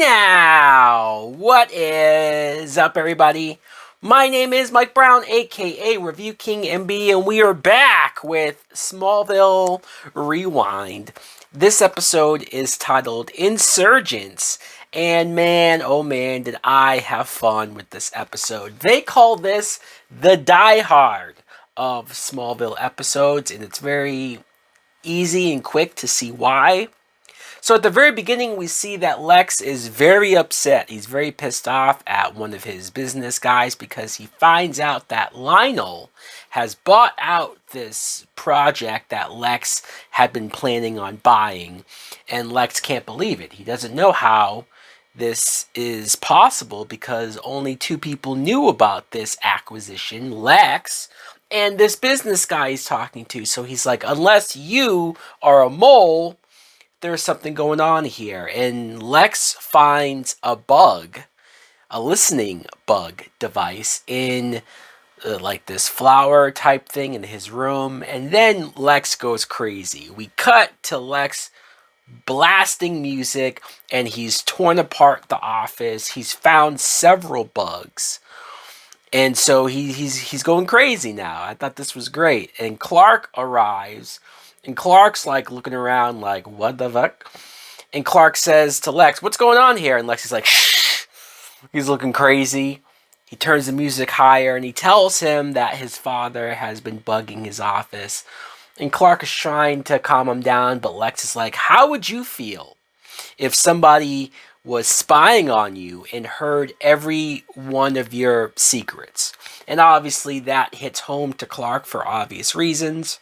now! What is up, everybody? My name is Mike Brown, aka Review King MB, and we are back with Smallville Rewind. This episode is titled Insurgence, and man, oh man, did I have fun with this episode. They call this the Die Hard of Smallville episodes, and it's very easy and quick to see why. So at the very beginning, we see that Lex is very upset. He's very pissed off at one of his business guys because he finds out that Lionel has bought out this project that Lex had been planning on buying. And Lex can't believe it. He doesn't know how this is possible because only two people knew about this acquisition, Lex and this business guy he's talking to. So he's like, unless you are a mole, there's something going on here. And Lex finds a bug, a listening bug device in like this flower type thing in his room. And then Lex goes crazy. We cut to Lex blasting music, and he's torn apart the office. He's found several bugs. And so he's going crazy now. I thought this was great. And Clark arrives. And Clark's like looking around like, what the fuck? And Clark says to Lex, what's going on here? And Lex is like, shh. He's looking crazy. He turns the music higher and he tells him that his father has been bugging his office. And Clark is trying to calm him down, but Lex is like, how would you feel if somebody was spying on you and heard every one of your secrets? And obviously that hits home to Clark for obvious reasons.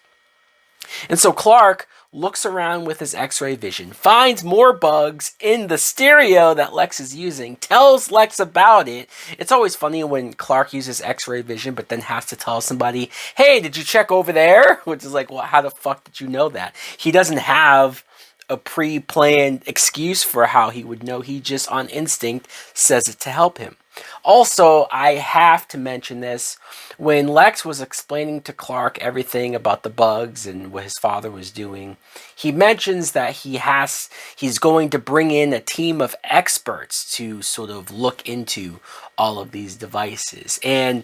And so Clark looks around with his x-ray vision, finds more bugs in the stereo that Lex is using, tells Lex about it. It's always funny when Clark uses x-ray vision but then has to tell somebody, hey, did you check over there? Which is like, well, how the fuck did you know that? He doesn't have a pre-planned excuse for how he would know. He just on instinct says it to help him. Also, I have to mention this. When Lex was explaining to Clark everything about the bugs and what his father was doing, he mentions that he's going to bring in a team of experts to sort of look into all of these devices. And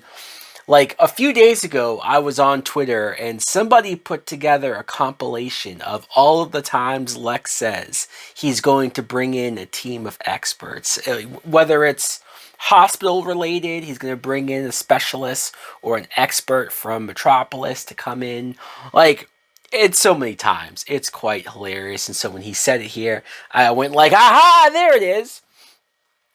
like a few days ago, I was on Twitter and somebody put together a compilation of all of the times Lex says he's going to bring in a team of experts. Whether it's hospital related, he's going to bring in a specialist or an expert from Metropolis to come in. Like, it's so many times. It's quite hilarious. And so when he said it here, I went like, aha, there it is.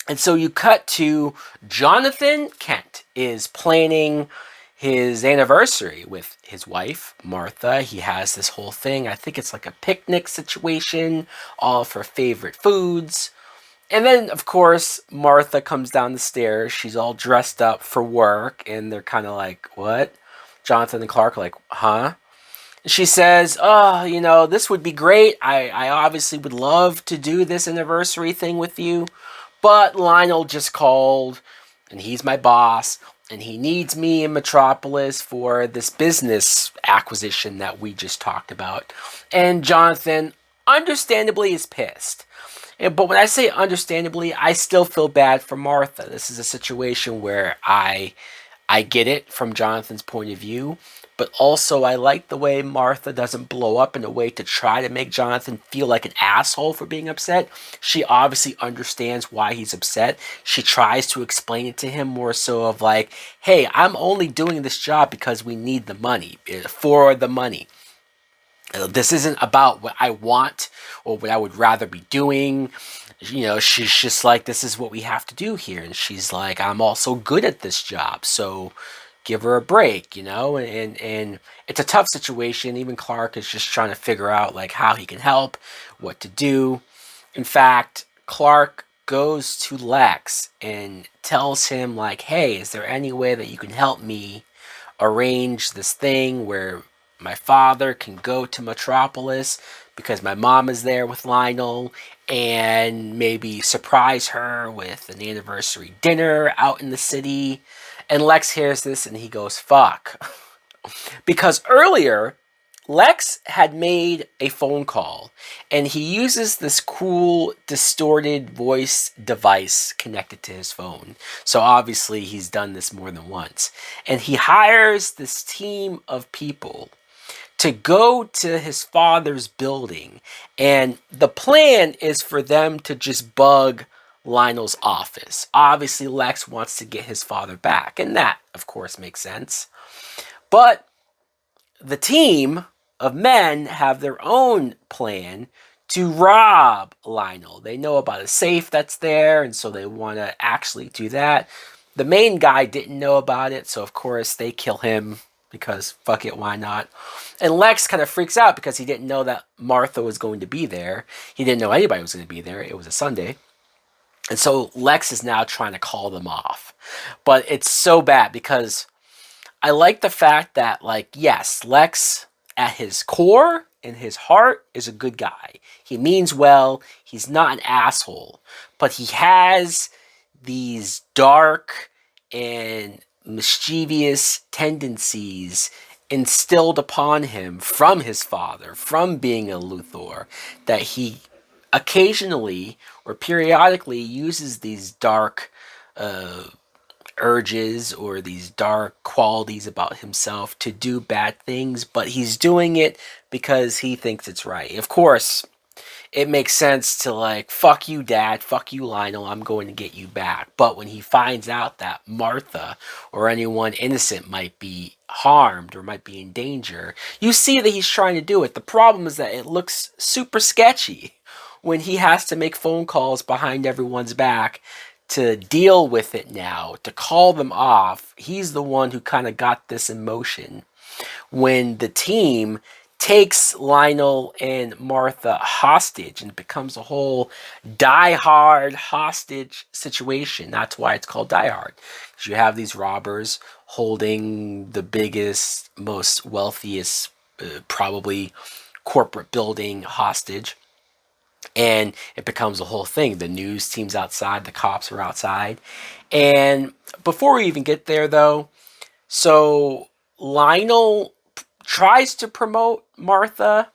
And so you cut to Jonathan Kent is planning his anniversary with his wife, Martha. He has this whole thing. I think it's like a picnic situation, all of her favorite foods. And then, of course, Martha comes down the stairs. She's all dressed up for work. And they're kind of like, what? Jonathan and Clark are like, huh? And she says, oh, this would be great. I obviously would love to do this anniversary thing with you. But Lionel just called, and he's my boss, and he needs me in Metropolis for this business acquisition that we just talked about. And Jonathan, understandably, is pissed. But when I say understandably, I still feel bad for Martha. This is a situation where I get it from Jonathan's point of view, but also I like the way Martha doesn't blow up in a way to try to make Jonathan feel like an asshole for being upset. She obviously understands why he's upset. She tries to explain it to him more so of like, hey, I'm only doing this job because we need the money, for the money. This isn't about what I want or what I would rather be doing. She's just like, this is what we have to do here. And she's like, I'm also good at this job, so give her a break, and it's a tough situation. Even Clark is just trying to figure out like how he can help, what to do. In fact, Clark goes to Lex and tells him like, hey, is there any way that you can help me arrange this thing where my father can go to Metropolis because my mom is there with Lionel, and maybe surprise her with an anniversary dinner out in the city. And Lex hears this and he goes, fuck. Because earlier, Lex had made a phone call, and he uses this cool distorted voice device connected to his phone. So obviously he's done this more than once. And he hires this team of people to go to his father's building. And the plan is for them to just bug Lionel's office. Obviously, Lex wants to get his father back, and that, of course, makes sense. But the team of men have their own plan to rob Lionel. They know about a safe that's there, and so they want to actually do that. The main guy didn't know about it, so of course they kill him because fuck it, why not? And Lex kind of freaks out because he didn't know that Martha was going to be there. He didn't know anybody was going to be there. It was a Sunday. And so Lex is now trying to call them off. But it's so bad because I like the fact that, like, yes, Lex at his core, in his heart, is a good guy. He means well. He's not an asshole. But he has these dark and mischievous tendencies instilled upon him from his father, from being a Luthor, that he occasionally or periodically uses these dark urges or these dark qualities about himself to do bad things, but he's doing it because he thinks it's right. Of course, it makes sense to, like, fuck you, Dad, fuck you, Lionel, I'm going to get you back. But when he finds out that Martha or anyone innocent might be harmed or might be in danger, you see that he's trying to do it. The problem is that it looks super sketchy when he has to make phone calls behind everyone's back to deal with it now, to call them off. He's the one who kind of got this in motion when the team takes Lionel and Martha hostage, and it becomes a whole Die Hard hostage situation. That's why it's called Die Hard, because you have these robbers holding the biggest, most wealthiest, probably corporate building hostage. And it becomes a whole thing. The news team's outside, the cops are outside. And before we even get there, though, so Lionel tries to promote Martha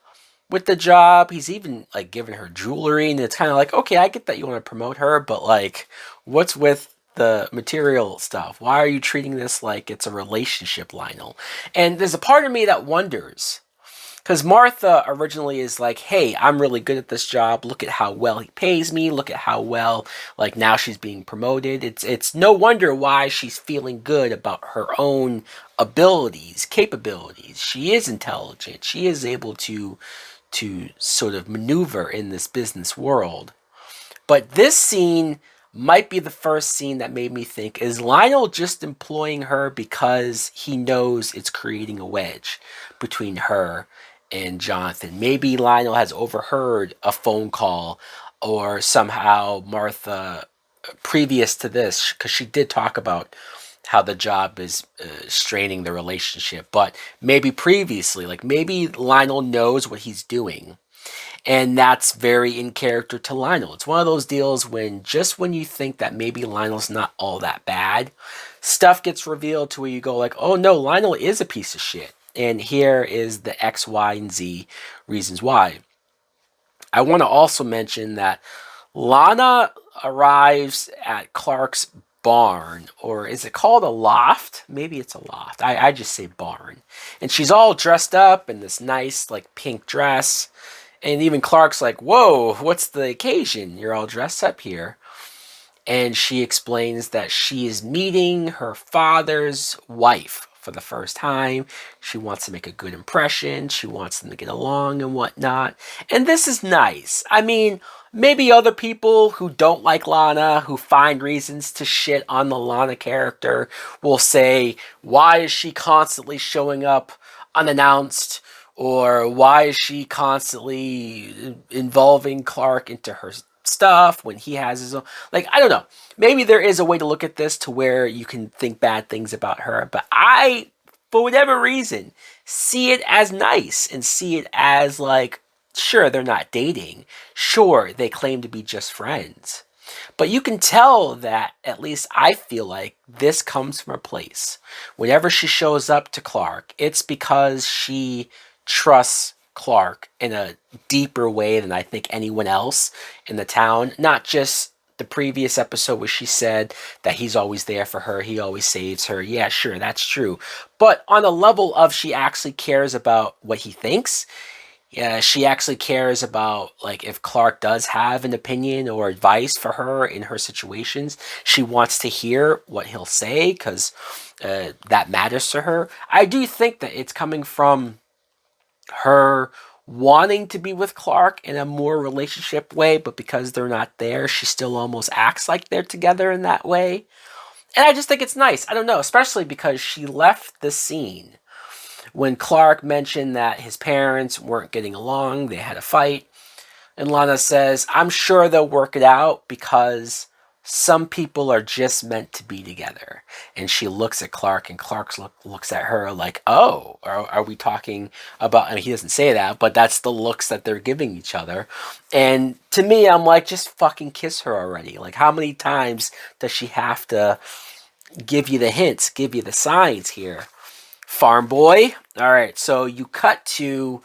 with the job. He's even, like, giving her jewelry, and it's kind of like, okay, I get that you want to promote her, but, like, what's with the material stuff? Why are you treating this like it's a relationship, Lionel? And there's a part of me that wonders, because Martha originally is like, hey, I'm really good at this job. Look at how well he pays me. Look at how well, like, now she's being promoted. It's no wonder why she's feeling good about her own abilities, capabilities. She is intelligent. She is able to sort of maneuver in this business world. But this scene might be the first scene that made me think, is Lionel just employing her because he knows it's creating a wedge between her and Jonathan? Maybe Lionel has overheard a phone call, or somehow Martha, previous to this, because she did talk about how the job is straining the relationship, but maybe previously, like, maybe Lionel knows what he's doing, and that's very in character to Lionel. It's one of those deals when, just when you think that maybe Lionel's not all that bad, stuff gets revealed to where you go like, oh no, Lionel is a piece of shit. And here is the X, Y, and Z reasons why. I want to also mention that Lana arrives at Clark's barn, or is it called a loft? Maybe it's a loft. I just say barn. And she's all dressed up in this nice, like, pink dress. And even Clark's like, whoa, what's the occasion? You're all dressed up here. And she explains that she is meeting her father's wife for the first time. She wants to make a good impression. She wants them to get along and whatnot. And this is nice. I mean, maybe other people who don't like Lana, who find reasons to shit on the Lana character, will say, why is she constantly showing up unannounced? Or why is she constantly involving Clark into her stuff when he has his own? Like, I don't know. Maybe there is a way to look at this to where you can think bad things about her. But I, for whatever reason, see it as nice and see it as, like, sure, they're not dating. Sure, they claim to be just friends. But you can tell that, at least I feel like, this comes from a place. Whenever she shows up to Clark, it's because she trusts Clark in a deeper way than I think anyone else in the town. Not just the previous episode where she said that he's always there for her, he always saves her. Yeah, sure, that's true. But on a level of she actually cares about what he thinks. Yeah, she actually cares about like if Clark does have an opinion or advice for her in her situations. She wants to hear what he'll say because that matters to her. I do think that it's coming from her wanting to be with Clark in a more relationship way, but because they're not there, she still almost acts like they're together in that way. And I just think it's nice. I don't know, especially because she left the scene when Clark mentioned that his parents weren't getting along, they had a fight. And Lana says, I'm sure they'll work it out because some people are just meant to be together. And she looks at Clark, and Clark looks at her like, oh, are we talking about, I mean, he doesn't say that, but that's the looks that they're giving each other. And to me, I'm like, just fucking kiss her already. Like, how many times does she have to give you the hints, give you the signs here? Farm boy. All right, so you cut to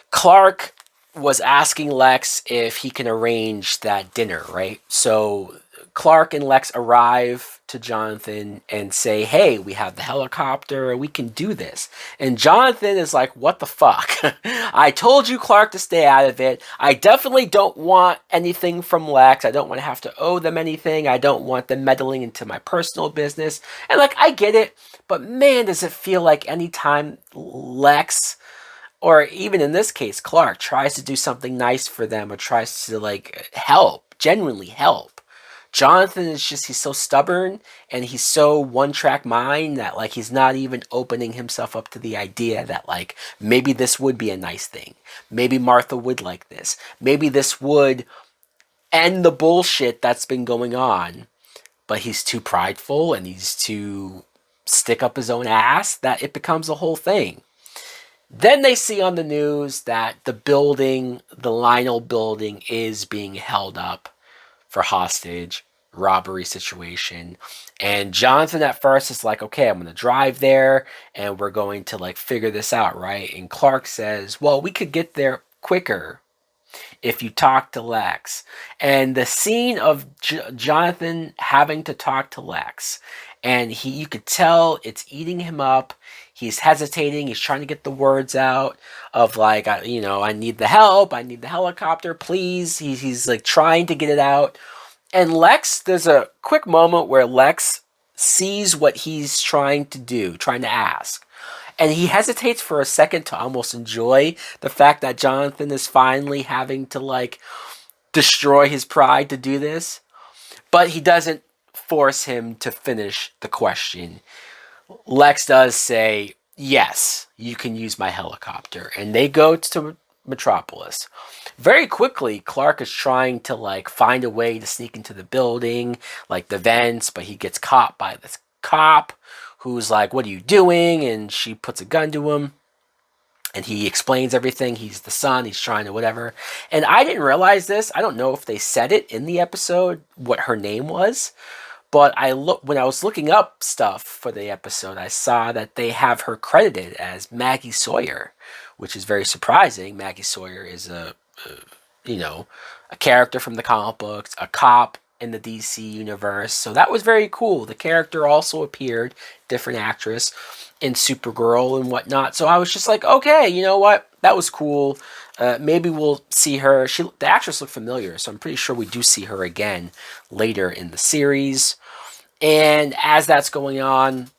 Clark was asking Lex if he can arrange that dinner, right? So Clark and Lex arrive to Jonathan and say, hey, we have the helicopter, we can do this. And Jonathan is like, what the fuck? I told you, Clark, to stay out of it. I definitely don't want anything from Lex. I don't want to have to owe them anything. I don't want them meddling into my personal business. And like, I get it, but man, does it feel like anytime Lex, or even in this case, Clark tries to do something nice for them or tries to like help, genuinely help. Jonathan is just, he's so stubborn and he's so one-track mind that like he's not even opening himself up to the idea that like maybe this would be a nice thing. Maybe Martha would like this. Maybe this would end the bullshit that's been going on. But he's too prideful and he's too stick up his own ass that it becomes a whole thing. Then they see on the news that the building, the Lionel building, is being held up for hostage robbery situation. And Jonathan at first is like, okay, I'm going to drive there and we're going to like figure this out, right? And Clark says, well, we could get there quicker if you talk to Lex. And the scene of Jonathan having to talk to Lex, and you could tell it's eating him up. He's hesitating. He's trying to get the words out of like, I need the help. I need the helicopter, please. He's like trying to get it out. And Lex, there's a quick moment where Lex sees what he's trying to do, trying to ask. And he hesitates for a second to almost enjoy the fact that Jonathan is finally having to like destroy his pride to do this. But he doesn't force him to finish the question. Lex does say, yes, you can use my helicopter. And they go to Metropolis. Very quickly, Clark is trying to like find a way to sneak into the building, like the vents, but he gets caught by this cop who's like, what are you doing? And she puts a gun to him. And he explains everything. He's the son. He's trying to whatever. And I didn't realize this. I don't know if they said it in the episode, what her name was. But when I was looking up stuff for the episode, I saw that they have her credited as Maggie Sawyer, which is very surprising. Maggie Sawyer is a character from the comic books, a cop in the DC universe. So that was very cool. The character also appeared, different actress, in Supergirl and whatnot. So I was just like, okay, you know what? That was cool. Maybe we'll see her. The actress looked familiar, so I'm pretty sure we do see her again later in the series. And as that's going on,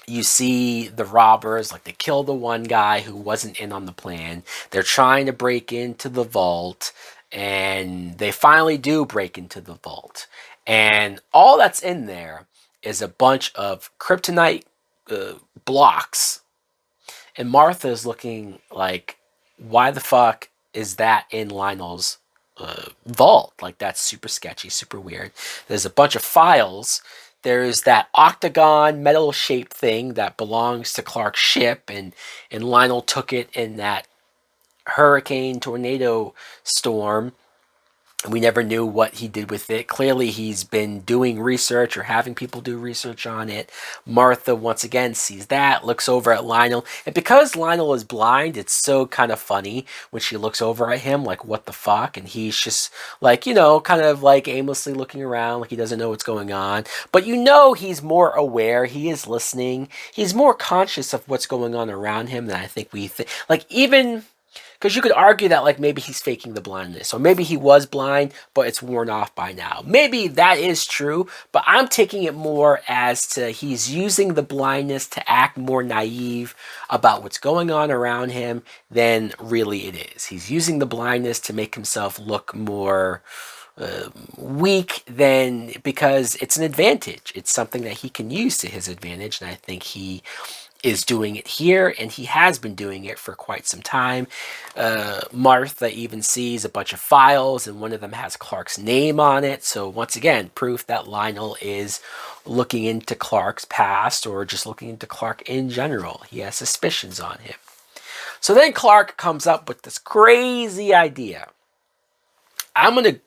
you see the robbers, like they kill the one guy who wasn't in on the plan. They're trying to break into the vault, and they finally do break into the vault. And all that's in there is a bunch of kryptonite blocks. And Martha is looking like, why the fuck is that in Lionel's vault? Like, that's super sketchy, super weird. There's a bunch of files. There's that octagon metal shaped thing that belongs to Clark's ship, and Lionel took it in that hurricane tornado storm. We never knew what he did with it. Clearly, he's been doing research or having people do research on it. Martha, once again, sees that, looks over at Lionel. And because Lionel is blind, it's so kind of funny when she looks over at him, like, what the fuck? And he's just, like, kind of like aimlessly looking around, like he doesn't know what's going on. But he's more aware. He is listening. He's more conscious of what's going on around him than I think we think. Like, even... Because you could argue that, like, maybe he's faking the blindness. Or maybe he was blind, but it's worn off by now. Maybe that is true, but I'm taking it more as to he's using the blindness to act more naive about what's going on around him than really it is. He's using the blindness to make himself look more weak than... because it's an advantage. It's something that he can use to his advantage, and I think he is doing it here, and he has been doing it for quite some time. Martha even sees a bunch of files, and one of them has Clark's name on it. So once again, proof that Lionel is looking into Clark's past, or just looking into Clark in general. He has suspicions on him. So then Clark comes up with this crazy idea. I'm going to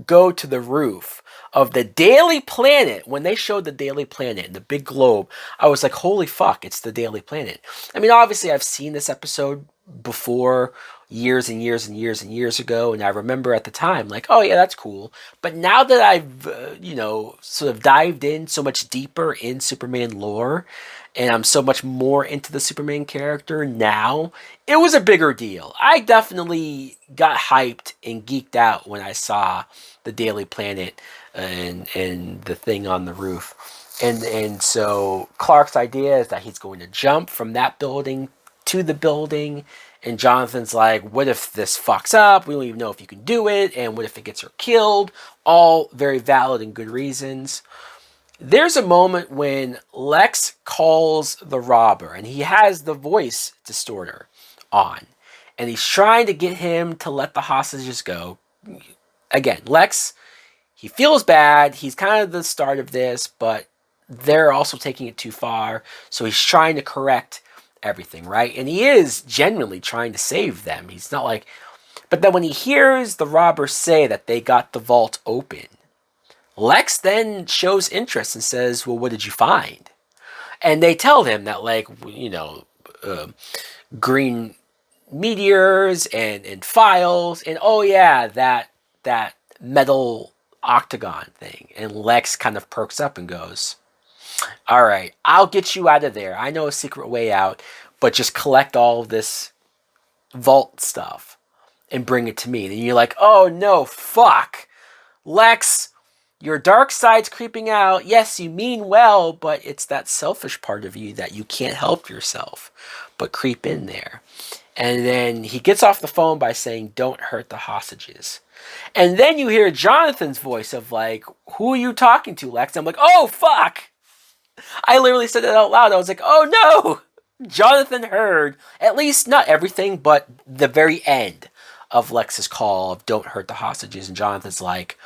go to the roof of the Daily Planet. When they showed the Daily Planet, the big globe, I was like, holy fuck, it's the Daily Planet. I mean, obviously I've seen this episode before, years and years and years and years ago, and I remember at the time, like, oh yeah, that's cool. But now that I've, sort of dived in so much deeper in Superman lore, and I'm so much more into the Superman character now, it was a bigger deal. I definitely got hyped and geeked out when I saw the Daily Planet and the thing on the roof. And so Clark's idea is that he's going to jump from that building to the building, and Jonathan's like, what if this fucks up? We don't even know if you can do it, and what if it gets her killed? All very valid and good reasons. There's a moment when Lex calls the robber, and he has the voice distorter on, and he's trying to get him to let the hostages go. Again, Lex, he feels bad. He's kind of the start of this, but they're also taking it too far, so he's trying to correct everything, right? And he is genuinely trying to save them. He's not like... But then when he hears the robbers say that they got the vault open, Lex then shows interest and says, well, what did you find? And they tell him that, like, green meteors and files, and oh yeah, that metal octagon thing. And Lex kind of perks up and goes, all right, I'll get you out of there. I know a secret way out, but just collect all of this vault stuff and bring it to me. And you're like, oh no, fuck. Lex, your dark side's creeping out. Yes, you mean well, but it's that selfish part of you that you can't help yourself but creep in there. And then he gets off the phone by saying, don't hurt the hostages. And then you hear Jonathan's voice of like, who are you talking to, Lex? I'm like, oh, fuck. I literally said it out loud. I was like, oh, no. Jonathan heard, at least not everything, but the very end of Lex's call of don't hurt the hostages. And Jonathan's like,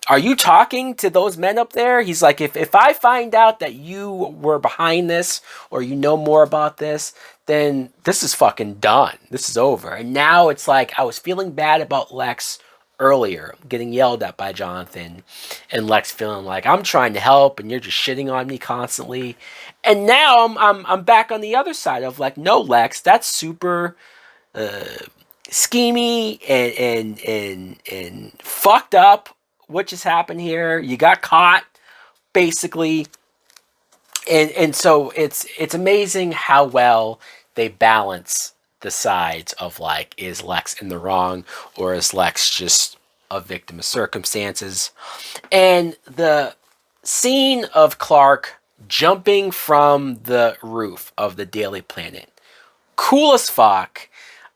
are you talking to those men up there? He's like, if I find out that you were behind this or you know more about this, then this is fucking done. This is over. And now it's like I was feeling bad about Lex earlier, getting yelled at by Jonathan, and Lex feeling like I'm trying to help and you're just shitting on me constantly. And now I'm back on the other side of like, no, Lex, that's super schemy and fucked up. What just happened here? You got caught, basically. And so it's amazing how well they balance the sides of like, is Lex in the wrong or is Lex just a victim of circumstances? And the scene of Clark jumping from the roof of the Daily Planet, cool as fuck.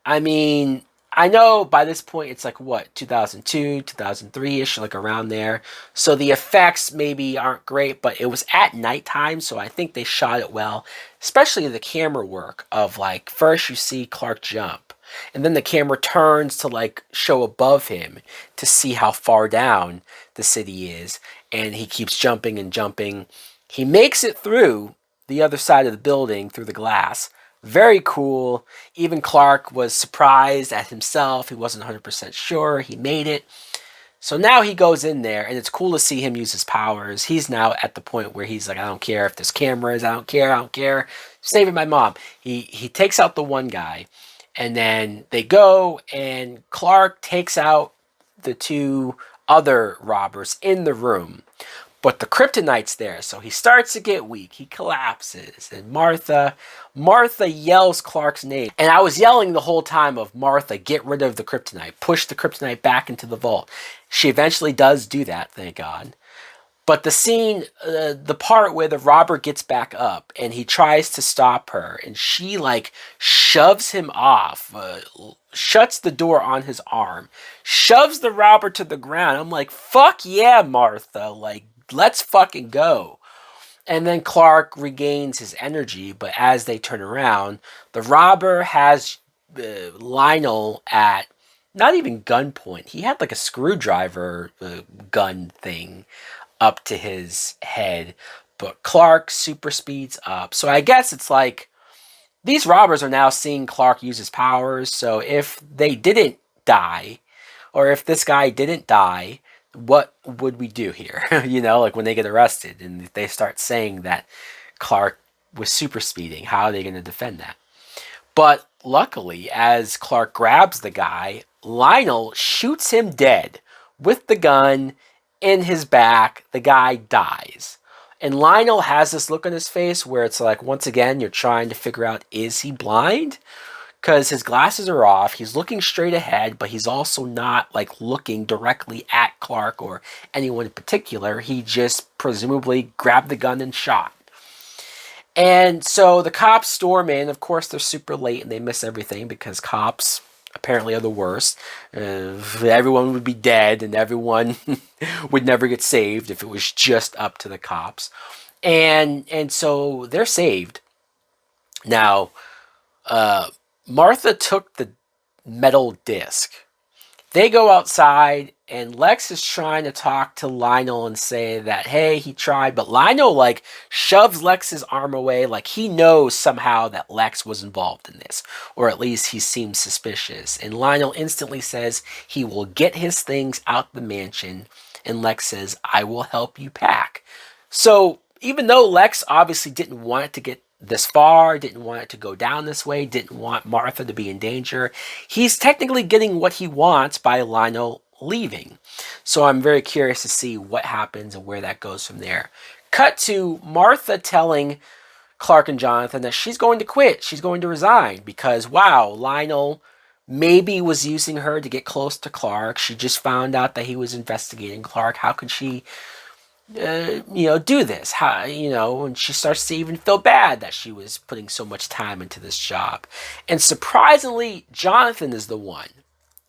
I mean, I know by this point it's like, what, 2002, 2003-ish, like around there. So the effects maybe aren't great, but it was at nighttime, so I think they shot it well. Especially the camera work of like, first you see Clark jump, and then the camera turns to like show above him to see how far down the city is. And he keeps jumping and jumping. He makes it through the other side of the building through the glass. Very cool. Even Clark was surprised at himself. He wasn't 100% sure he made it. So now he goes in there, and it's cool to see him use his powers. He's now at the point where he's like, I don't care if there's cameras, I don't care. Saving my mom. He takes out the one guy, and then they go, and Clark takes out the two other robbers in the room. But the kryptonite's there, so he starts to get weak. He collapses, and Martha yells Clark's name. And I was yelling the whole time of, Martha, get rid of the kryptonite. Push the kryptonite back into the vault. She eventually does do that, thank God. But the scene, the part where the robber gets back up and he tries to stop her, and she like shoves him off, shuts the door on his arm, shoves the robber to the ground. I'm like, fuck yeah, Martha, like, let's fucking go. And then Clark regains his energy, but as they turn around, the robber has Lionel at not even gunpoint. He had like a screwdriver gun thing up to his head, but Clark super speeds up. So I guess it's like these robbers are now seeing Clark use his powers. So if they didn't die, or if this guy didn't die, what would we do here? You know, like when they get arrested and they start saying that Clark was super speeding, how are they going to defend that? But luckily, as Clark grabs the guy, Lionel shoots him dead with the gun in his back. The guy dies. And Lionel has this look on his face where it's like, once again, you're trying to figure out, is he blind? Because his glasses are off, he's looking straight ahead, but he's also not like looking directly at Clark or anyone in particular. He just presumably grabbed the gun and shot. And so the cops storm in. Of course, they're super late and they miss everything because cops apparently are the worst. Everyone would be dead and everyone would never get saved if it was just up to the cops. And so they're saved. Now, Martha took the metal disc. They go outside, and Lex is trying to talk to Lionel and say that, hey, he tried, but Lionel, like, shoves Lex's arm away, like he knows somehow that Lex was involved in this, or at least he seems suspicious. And Lionel instantly says he will get his things out the mansion, and Lex says, I will help you pack. So, even though Lex obviously didn't want it to get this far, didn't want it to go down this way, didn't want Martha to be in danger, he's technically getting what he wants by Lionel leaving. So I'm very curious to see what happens and where that goes from there. Cut to Martha telling Clark and Jonathan that she's going to quit, she's going to resign, because wow, Lionel maybe was using her to get close to Clark. She just found out that he was investigating Clark. How could she do this? How, and she starts to even feel bad that she was putting so much time into this job. And surprisingly, Jonathan is the one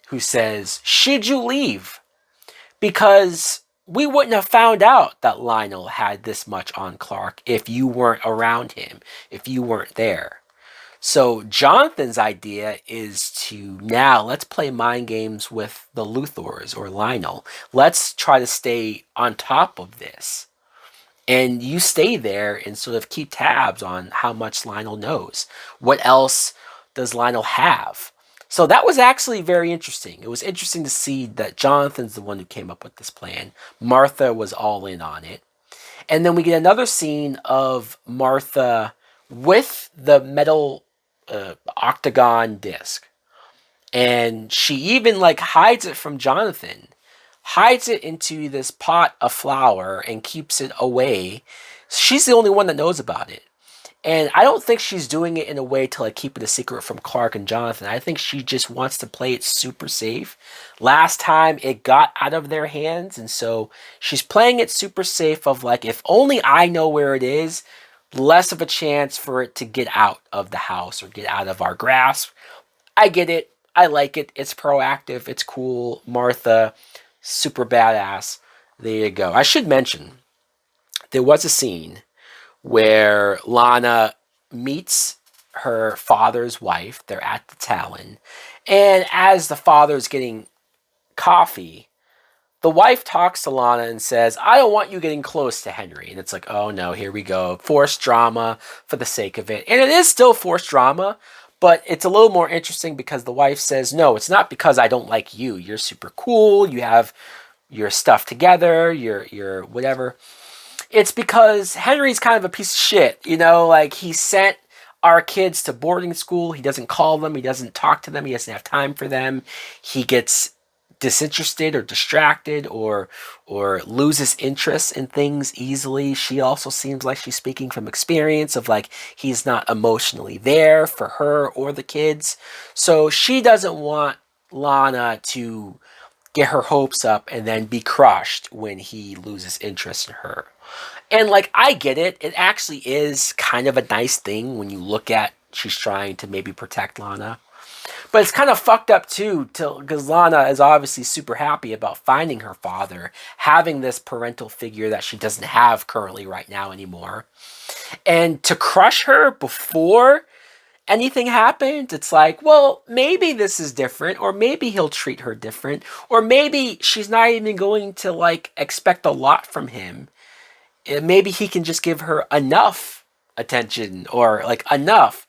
who says, should you leave? Because we wouldn't have found out that Lionel had this much on Clark if you weren't around him, if you weren't there. So Jonathan's idea is to now let's play mind games with the Luthors or Lionel. Let's try to stay on top of this. And you stay there and sort of keep tabs on how much Lionel knows. What else does Lionel have? So that was actually very interesting. It was interesting to see that Jonathan's the one who came up with this plan. Martha was all in on it. And then we get another scene of Martha with the metal octagon disc, and she even like hides it from Jonathan, hides it into this pot of flour and keeps it away. She's the only one that knows about it, and I don't think she's doing it in a way to like keep it a secret from Clark and Jonathan. I think she just wants to play it super safe. Last time it got out of their hands, and so she's playing it super safe of like, if only I know where it is, less of a chance for it to get out of the house or get out of our grasp. I get it. I like it. It's proactive. It's cool. Martha, super badass. There you go. I should mention, there was a scene where Lana meets her father's wife. They're at the Talon. And as the father's getting coffee, the wife talks to Lana and says, I don't want you getting close to Henry. And it's like, oh no, here we go. Forced drama for the sake of it. And it is still forced drama, but it's a little more interesting because the wife says, no, it's not because I don't like you. You're super cool. You have your stuff together, your whatever. It's because Henry's kind of a piece of shit, you know, like he sent our kids to boarding school. He doesn't call them, he doesn't talk to them, he doesn't have time for them. He gets disinterested or distracted or loses interest in things easily. She also seems like she's speaking from experience of like he's not emotionally there for her or the kids. So she doesn't want Lana to get her hopes up and then be crushed when he loses interest in her. And like I get it, it actually is kind of a nice thing when you look at she's trying to maybe protect Lana. But it's kind of fucked up too, because Lana is obviously super happy about finding her father, having this parental figure that she doesn't have currently right now anymore. And to crush her before anything happened, it's like, well, maybe this is different, or maybe he'll treat her different, or maybe she's not even going to like expect a lot from him. Maybe he can just give her enough attention or like enough.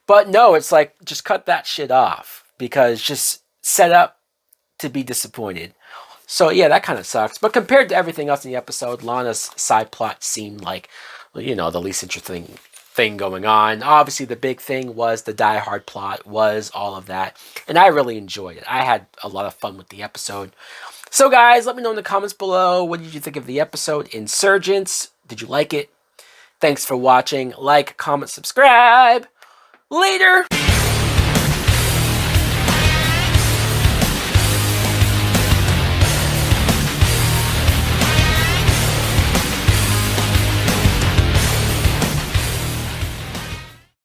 But no, it's like just cut that shit off because just set up to be disappointed. So yeah, that kind of sucks. But compared to everything else in the episode, Lana's side plot seemed like, you know, the least interesting thing going on. Obviously, the big thing was the Die Hard plot, was all of that. And I really enjoyed it. I had a lot of fun with the episode. So guys, let me know in the comments below, what did you think of the episode Insurgence? Did you like it? Thanks for watching. Like, comment, subscribe. Later!